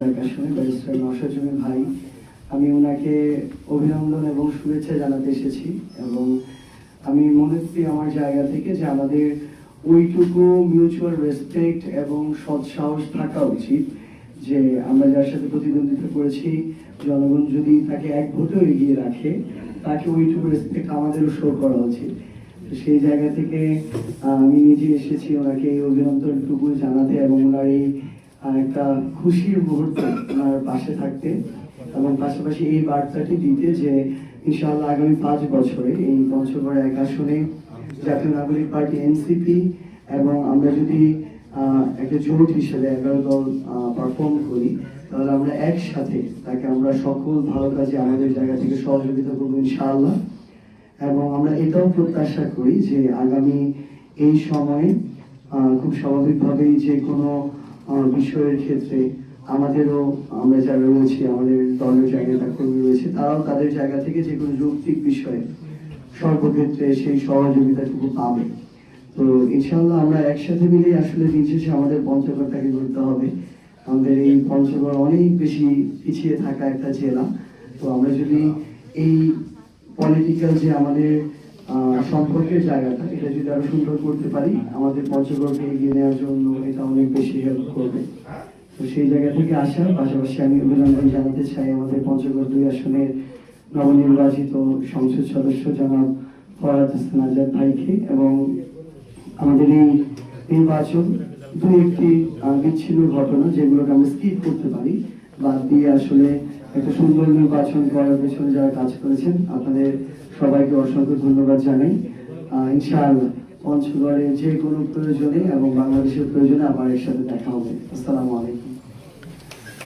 Barrister Naushad জমির ভাই, আমি ওনাকে অভিনন্দন এবং শুভেচ্ছা জানাতে এসেছি এবং আমি মনে করি আমার জায়গা থেকে যে আমাদের ওইটুকু মিউচুয়াল রেসপেক্ট এবং সৎ সাহস থাকা উচিত যে আমরা যার সাথে প্রতিদ্বন্দ্বিতা করেছি জনগণ যদি তাকে এক ভোটেও এগিয়ে রাখে তাকে ওইটুকু রেসপেক্ট আমাদেরও শো করা উচিত। সেই জায়গা থেকে আমি নিজে এসেছি ওনাকে এই অভিনন্দনটুকু জানাতে এবং ওনার এই একটা খুশির মুহূর্তে ওনার পাশে থাকতে এবং পাশাপাশি এই বার্তাটি দিতে যে ইনশাআল্লাহ আগামী 5 বছরে এই পঞ্চগড় 1 আসনে জাতীয় নাগরিক পার্টি এনসিপি এবং আমরা যদি একটা জোট হিসেবে 11 দল পারফর্ম করি তাহলে আমরা একসাথে তাকে আমরা সকল ভালো কাজে আমাদের জায়গা থেকে সহযোগিতা করবো ইনশাআল্লাহ। এবং আমরা এটাও প্রত্যাশা করি যে আগামী এই সময়ে খুব স্বাভাবিকভাবেই যে কোনো বিষয়ের ক্ষেত্রে আমাদেরও আমরা যারা রয়েছি আমাদের দলের জায়গায় কর্মী রয়েছে তারাও তাদের জায়গা থেকে যে কোনো যৌক্তিক বিষয়ে সর্বক্ষেত্রে সেই সহযোগিতাটুকু পাবে। তো ইনশাআল্লাহ আমরা একসাথে মিলে আসলে দিন শেষে আমাদের পঞ্চগড়টাকে করতে হবে। আমাদের এই পঞ্চগড় অনেক বেশি পিছিয়ে থাকা একটা জেলা। তো আমরা যদি এই পলিটিক্যাল যে আমাদের সম্পর্কের জায়গাটা এটা যদি আরো সুন্দর করতে পারি আমাদের পঞ্চগড়কে এগিয়ে নেওয়ার জন্য এটা অনেক বেশি হেল্প করবে। তো সেই জায়গা থেকে আসা পাশাপাশি আমি অভিনন্দন জানাতে চাই আমাদের পঞ্চগড় 2 আসনের নবনির্বাচিত সংসদ সদস্য জনাব ফরহাদ হোসেন আজাদ ভাইকে এবং আমাদের এই নির্বাচন দু একটি বিচ্ছিন্ন ঘটনা যেগুলোকে আমরা স্কিপ করতে পারি বাদ দিয়ে আসলে একটা সুন্দর নির্বাচন করার পেছনে যারা কাজ করেছেন আপনাদের সবাইকে অসংখ্য ধন্যবাদ জানাই। ইনশাআল্লাহ পঞ্চগড়ের যে কোনো প্রয়োজনে এবং বাংলাদেশের প্রয়োজনে আবার এর সাথে দেখা হবে। আসসালামু আলাইকুম।